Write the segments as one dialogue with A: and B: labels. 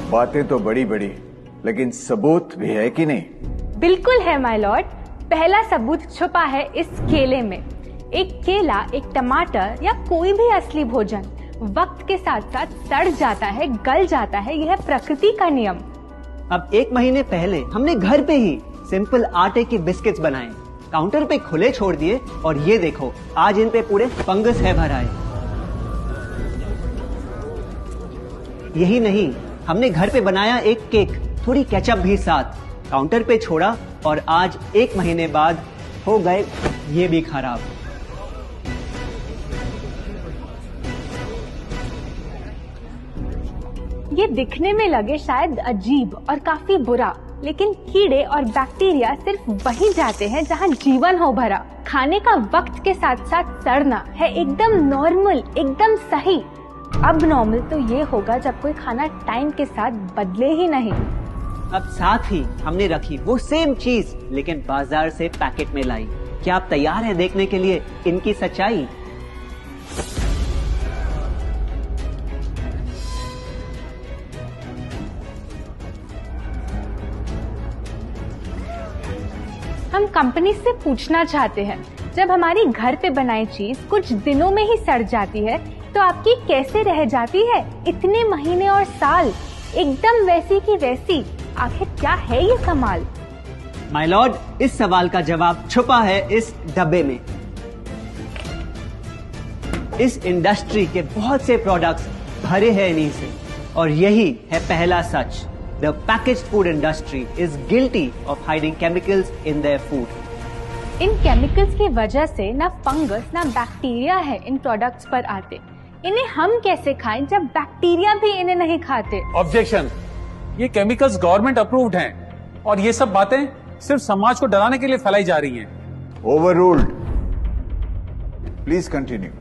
A: बातें तो बड़ी बड़ी, लेकिन सबूत भी है कि नहीं?
B: बिल्कुल है माय लॉर्ड। पहला सबूत छुपा है इस केले में। एक केला, एक टमाटर या कोई भी असली भोजन वक्त के साथ साथ सड़ जाता है, गल जाता है। यह प्रकृति का नियम।
C: अब 1 महीने पहले हमने घर पे ही सिंपल आटे के बिस्किट्स बनाए, काउंटर पे खुले छोड़ दिए और ये देखो आज इन पे पूरे फंगस है भरा है। यही नहीं, हमने घर पे बनाया एक केक, थोड़ी केचप भी साथ, काउंटर पे छोड़ा और आज 1 महीने बाद हो गए ये भी खराब।
B: ये दिखने में लगे शायद अजीब और काफी बुरा, लेकिन कीड़े और बैक्टीरिया सिर्फ वहीं जाते हैं जहां जीवन हो भरा। खाने का वक्त के साथ साथ सड़ना है एकदम नॉर्मल, एकदम सही। अब नॉर्मल तो ये होगा जब कोई खाना टाइम के साथ बदले ही नहीं।
C: अब साथ ही हमने रखी वो सेम चीज, लेकिन बाजार से पैकेट में लाई। क्या आप तैयार हैं देखने के लिए इनकी सच्चाई?
B: हम कंपनी से पूछना चाहते हैं, जब हमारी घर पे बनाई चीज कुछ दिनों में ही सड़ जाती है तो आपकी कैसे रह जाती है इतने महीने और साल, एकदम वैसी की वैसी? आखिर क्या है ये कमाल?
C: माय लॉर्ड, इस सवाल का जवाब छुपा है इस डब्बे में। इस इंडस्ट्री के बहुत से प्रोडक्ट्स भरे हैं इन्हीं से, और यही है पहला सच। The packaged food industry is guilty of hiding chemicals in their food.
B: In chemicals की वजह से ना फंगस ना बैक्टीरिया है इन प्रोडक्ट्स पर आते। इन्हें हम कैसे खाएं जब बैक्टीरिया भी इन्हें नहीं खाते?
D: ऑब्जेक्शन, ये केमिकल्स गवर्नमेंट अप्रूव्ड हैं और ये सब बातें सिर्फ समाज को डराने के लिए फैलाई जा रही हैं।
A: Overruled. Please continue.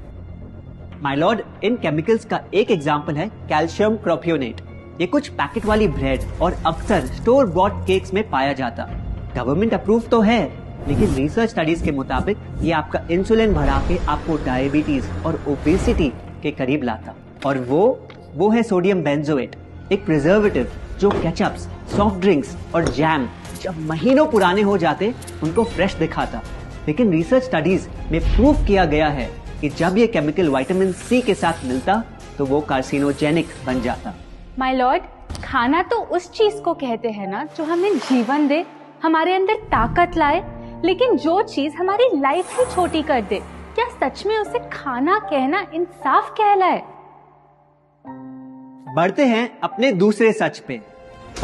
C: My Lord, in chemicals का एक एग्जांपल है कैल्शियम प्रोपियोनेट। ये कुछ पैकेट वाली ब्रेड और अक्सर स्टोर बॉट केक्स में पाया जाता। गवर्नमेंट अप्रूव तो है, लेकिन रिसर्च स्टडीज के मुताबिक ये आपका इंसुलिन बढ़ा के आपको डायबिटीज और ओबेसिटी के करीब लाता। और वो है सोडियम बेंजोएट, एक प्रिजर्वेटिव जो केचप्स, सॉफ्ट ड्रिंक्स और जैम जब महीनों पुराने हो जाते उनको फ्रेश दिखाता। लेकिन रिसर्च स्टडीज में प्रूव किया गया है कि जब ये केमिकल विटामिन सी के साथ मिलता तो वो कार्सिनोजेनिक बन जाता।
B: माय लॉर्ड, खाना तो उस चीज को कहते हैं ना जो हमें जीवन दे, हमारे अंदर ताकत लाए। लेकिन जो चीज हमारी लाइफ ही छोटी कर दे, क्या सच में उसे खाना कहना इंसाफ कहलाए?
C: बढ़ते हैं अपने दूसरे सच पे,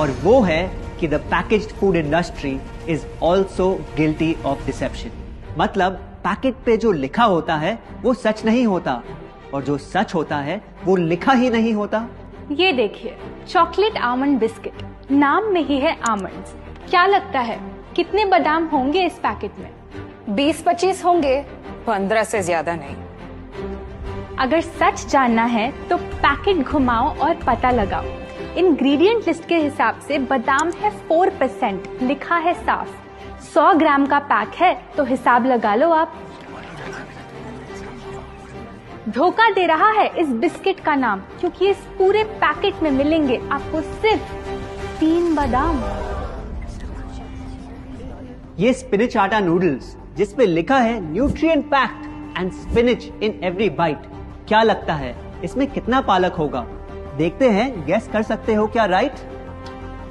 C: और वो है कि the packaged food industry is also guilty of deception. मतलब पैकेट पे जो लिखा होता है वो सच नहीं होता, और जो सच होता है वो लिखा ही नहीं होता।
B: ये देखिए, चॉकलेट आमंड बिस्किट, नाम में ही है आमंड्स। क्या लगता है कितने बादाम होंगे इस पैकेट में?
E: 20-25 होंगे, 15 से ज्यादा नहीं।
B: अगर सच जानना है तो पैकेट घुमाओ और पता लगाओ। इंग्रेडिएंट लिस्ट के हिसाब से बादाम है 4%, लिखा है साफ। 100 ग्राम का पैक है तो हिसाब लगा लो आप। धोखा दे रहा है इस बिस्किट का नाम, क्योंकि इस पूरे पैकेट में मिलेंगे आपको सिर्फ 3 बादाम।
C: ये स्पिनच आटा नूडल्स जिसपे लिखा है nutrient packed and spinach in every bite. क्या लगता है इसमें कितना पालक होगा? देखते हैं, गेस कर सकते हो क्या राइट?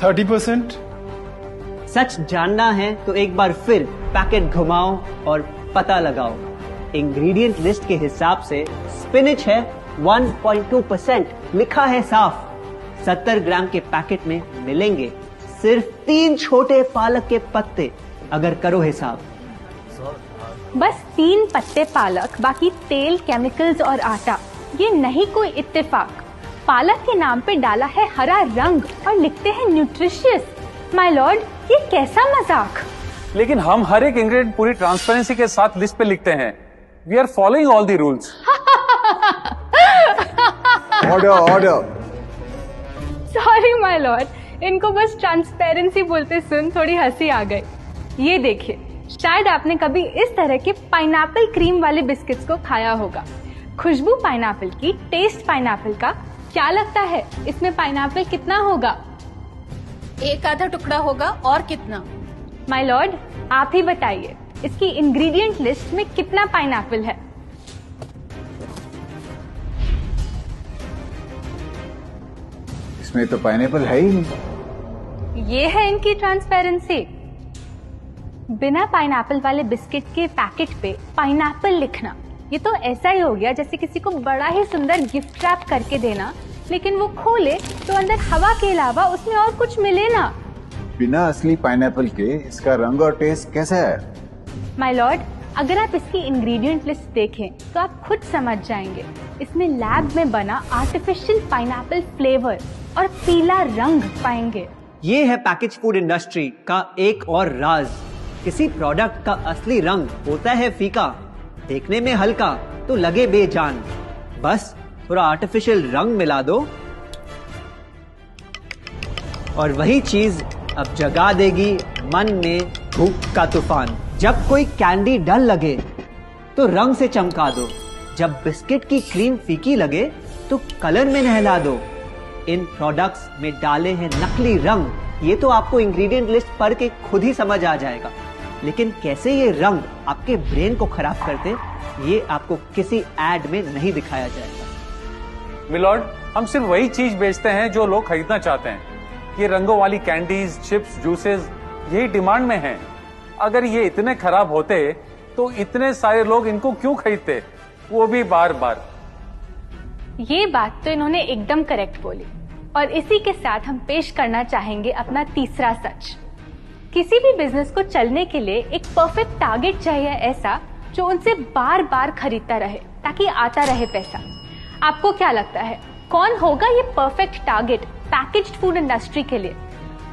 F: 30%।
C: सच जानना है तो एक बार फिर पैकेट घुमाओ और पता लगाओ। इंग्रेडिएंट लिस्ट के हिसाब से स्पिनच है 1.2%, लिखा है साफ। 70 ग्राम के पैकेट में मिलेंगे सिर्फ 3 छोटे पालक के पत्ते। अगर करो हिसाब,
B: बस 3 पत्ते पालक, बाकी तेल, केमिकल्स और आटा। ये नहीं कोई इत्तेफाक। पालक के नाम पे डाला है हरा रंग और लिखते हैं न्यूट्रिशियस। माय लॉर्ड, ये कैसा मजाक?
D: लेकिन हम हर एक इंग्रेडिएंट पूरी ट्रांसपेरेंसी के साथ लिस्ट पे लिखते हैं। We are following all the rules.
A: Order.
B: Sorry my lord, इनको बस ट्रांसपेरेंसी बोलते सुन थोड़ी हंसी आ गई। ये देखिए, शायद आपने कभी इस तरह के पाइनएप्पल क्रीम वाले बिस्किट्स को खाया होगा। खुशबू पाइनएप्पल की, टेस्ट पाइनएप्पल का, क्या लगता है इसमें पाइनएप्पल कितना होगा?
G: एक आधा टुकड़ा होगा और कितना?
B: माय लॉर्ड, आप ही बताइए, इसकी इंग्रेडिएंट लिस्ट में कितना पाइनएप्पल है?
A: इसमें तो पाइनएप्पल है ही नहीं।
B: ये है इनकी ट्रांसपेरेंसी। बिना पाइनएप्पल वाले बिस्किट के पैकेट पे पाइनएप्पल लिखना, ये तो ऐसा ही हो गया जैसे किसी को बड़ा ही सुंदर गिफ्ट रैप करके देना, लेकिन वो खोले तो अंदर हवा के अलावा उसमें और कुछ मिले ना।
A: बिना असली पाइनएप्पल के इसका रंग और टेस्ट कैसा है?
B: माय लॉर्ड, अगर आप इसकी इंग्रेडिएंट लिस्ट देखें तो आप खुद समझ जाएंगे। इसमें लैब में बना आर्टिफिशियल पाइनएप्पल फ्लेवर और पीला रंग पाएंगे।
C: ये है पैकेज फूड इंडस्ट्री का एक और राज। किसी प्रोडक्ट का असली रंग होता है फीका, देखने में हल्का तो लगे बेजान। बस थोड़ा आर्टिफिशियल रंग मिला दो और वही चीज अब जगा देगी मन में भूख का तूफान। जब कोई कैंडी डल लगे तो रंग से चमका दो, जब बिस्किट की क्रीम फीकी लगे तो कलर में नहला दो। इन प्रोडक्ट्स में डाले हैं नकली रंग, ये तो आपको इंग्रेडिएंट लिस्ट पढ़ के खुद ही समझ आ जाएगा, लेकिन कैसे ये रंग आपके ब्रेन को खराब करते, ये आपको किसी एड में नहीं दिखाया जाएगा।
D: मिलॉर्ड, हम सिर्फ वही चीज बेचते हैं जो लोग खरीदना चाहते हैं। ये रंगों वाली कैंडीज, चिप्स, जूसेस यही डिमांड में हैं। अगर ये इतने खराब होते तो इतने सारे लोग इनको क्यों खरीदते, वो भी बार बार।
B: ये बात तो इन्होंने एकदम करेक्ट बोली, और इसी के साथ हम पेश करना चाहेंगे अपना तीसरा सच। किसी भी बिजनेस को चलने के लिए एक परफेक्ट टारगेट चाहिए, ऐसा जो उनसे बार बार खरीदता रहे ताकि आता रहे पैसा। आपको क्या लगता है कौन होगा ये perfect target packaged food industry के लिए?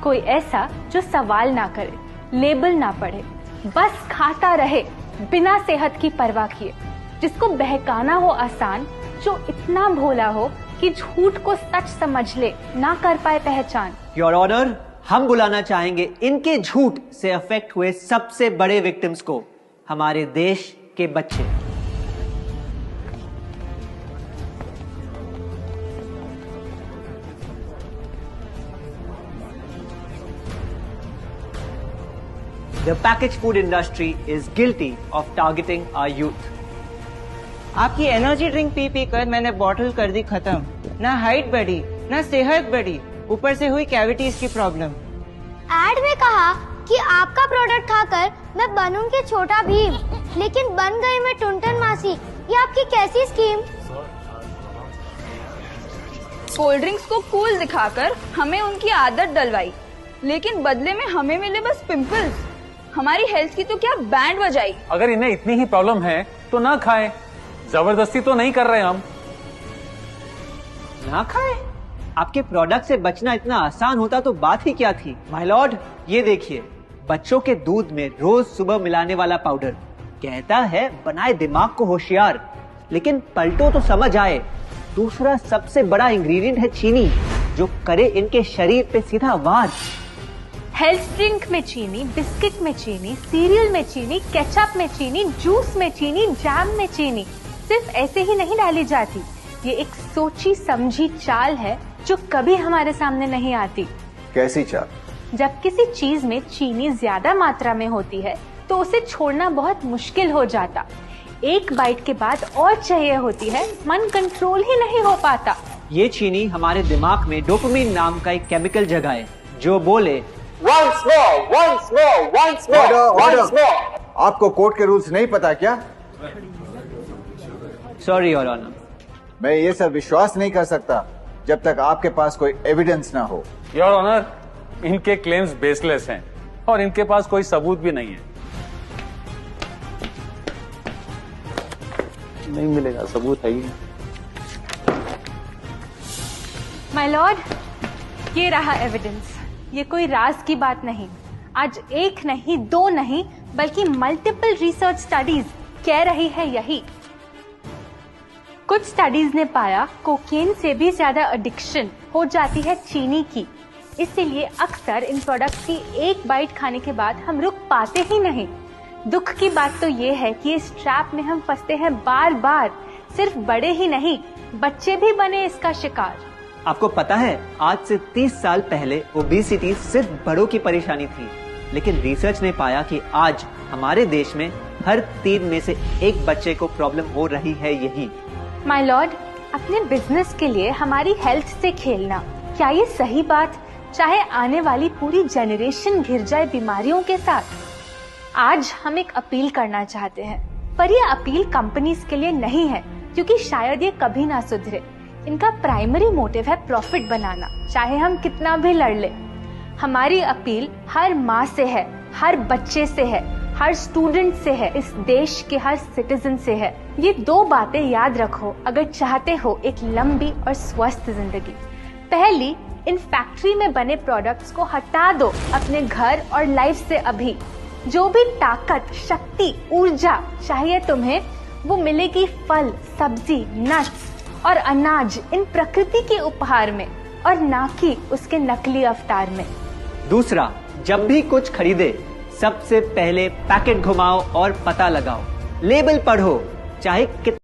B: कोई ऐसा जो सवाल ना करे, लेबल ना पढ़े, बस खाता रहे बिना सेहत की परवाह किए, जिसको बहकाना हो आसान, जो इतना भोला हो कि झूठ को सच समझ ले, ना कर पाए पहचान।
C: योर ऑनर, हम बुलाना चाहेंगे इनके झूठ से अफेक्ट हुए सबसे बड़े विक्टिम्स को, हमारे देश के बच्चे। The packaged food industry is guilty of targeting our youth.
H: आपकी एनर्जी ड्रिंक पी पी कर मैंने बॉटल कर दी खत्म। ना हाइट बढ़ी, ना सेहत बढ़ी, ऊपर से हुई कैविटीज की प्रॉब्लम।
I: एड में कहा कि आपका प्रोडक्ट खाकर मैं बनूंगी छोटा भीम, लेकिन बन गई मैं टुनटन मासी। ये आपकी कैसी स्कीम?
E: कोल्ड ड्रिंक्स को कूल दिखाकर हमें उनकी आदत डलवाई, लेकिन बदले में हमें मिले बस पिंपल्स। हमारी हेल्थ की तो क्या बैंड बजाई।
D: अगर इन्हें इतनी ही प्रॉब्लम है तो ना खाएं, जबरदस्ती तो नहीं कर रहे हम।
C: ना खाएं? आपके प्रोडक्ट से बचना इतना आसान होता तो बात ही क्या थी। माय लॉर्ड, ये देखिए, बच्चों के दूध में रोज सुबह मिलाने वाला पाउडर कहता है बनाए दिमाग को होशियार, लेकिन पलटो तो समझ आए। दूसरा सबसे बड़ा इंग्रेडिएंट है चीनी, जो करे इनके शरीर पे सीधा वार।
B: हेल्थ ड्रिंक में चीनी, बिस्किट में चीनी, सीरियल में चीनी, केचप में चीनी, जूस में चीनी, जैम में चीनी सिर्फ ऐसे ही नहीं डाली जाती। ये एक सोची समझी चाल है जो कभी हमारे सामने नहीं आती।
A: कैसी चाल?
B: जब किसी चीज में चीनी ज्यादा मात्रा में होती है तो उसे छोड़ना बहुत मुश्किल हो जाता। एक बाइट के बाद और चाहिए होती है, मन कंट्रोल ही नहीं हो पाता।
C: ये चीनी हमारे दिमाग में डोपामिन नाम का एक केमिकल जगाए, जो बोले
J: Once more, once more, once more, once more.
A: आपको कोर्ट के रूल्स नहीं पता क्या?
C: Sorry your honour.
A: मैं ये सब विश्वास नहीं कर सकता जब तक आपके पास कोई एविडेंस ना हो।
D: योर ऑनर, इनके क्लेम्स बेसलेस हैं और इनके पास कोई सबूत भी नहीं है। नहीं मिलेगा, सबूत है ही नहीं।
B: माय लॉर्ड, ये रहा एविडेंस। ये कोई राज की बात नहीं। आज एक नहीं, दो नहीं, बल्कि मल्टीपल रिसर्च स्टडीज कह रही है यही। कुछ स्टडीज ने पाया कोकेन से भी ज्यादा एडिक्शन हो जाती है चीनी की। इसीलिए अक्सर इन प्रोडक्ट्स की एक बाइट खाने के बाद हम रुक पाते ही नहीं। दुख की बात तो ये है कि इस ट्रैप में हम फंसते हैं बार बार। सिर्फ बड़े ही नहीं, बच्चे भी बने इसका शिकार।
C: आपको पता है, आज से 30 साल पहले ओबेसिटी सिर्फ बड़ों की परेशानी थी, लेकिन रिसर्च ने पाया कि आज हमारे देश में हर 3 में से 1 बच्चे को प्रॉब्लम हो रही है यही।
B: माय लॉर्ड, अपने बिजनेस के लिए हमारी हेल्थ से खेलना, क्या ये सही बात, चाहे आने वाली पूरी जनरेशन घिर जाए बीमारियों के साथ? आज हम एक अपील करना चाहते हैं, पर यह अपील कंपनीज के लिए नहीं है, क्योंकि शायद ये कभी ना सुधरे। इनका प्राइमरी मोटिव है प्रॉफिट बनाना, चाहे हम कितना भी लड़ ले। हमारी अपील हर माँ से है, हर बच्चे से है, हर स्टूडेंट से है, इस देश के हर सिटीजन से है। ये 2 बातें याद रखो अगर चाहते हो एक लंबी और स्वस्थ जिंदगी। पहली, इन फैक्ट्री में बने प्रोडक्ट्स को हटा दो अपने घर और लाइफ से अभी। जो भी ताकत, शक्ति, ऊर्जा चाहिए तुम्हें, वो मिलेगी फल, सब्जी, नट्स और अनाज इन प्रकृति के उपहार में, और ना कि उसके नकली अवतार में।
C: दूसरा, जब भी कुछ खरीदे सबसे पहले पैकेट घुमाओ और पता लगाओ, लेबल पढ़ो, चाहे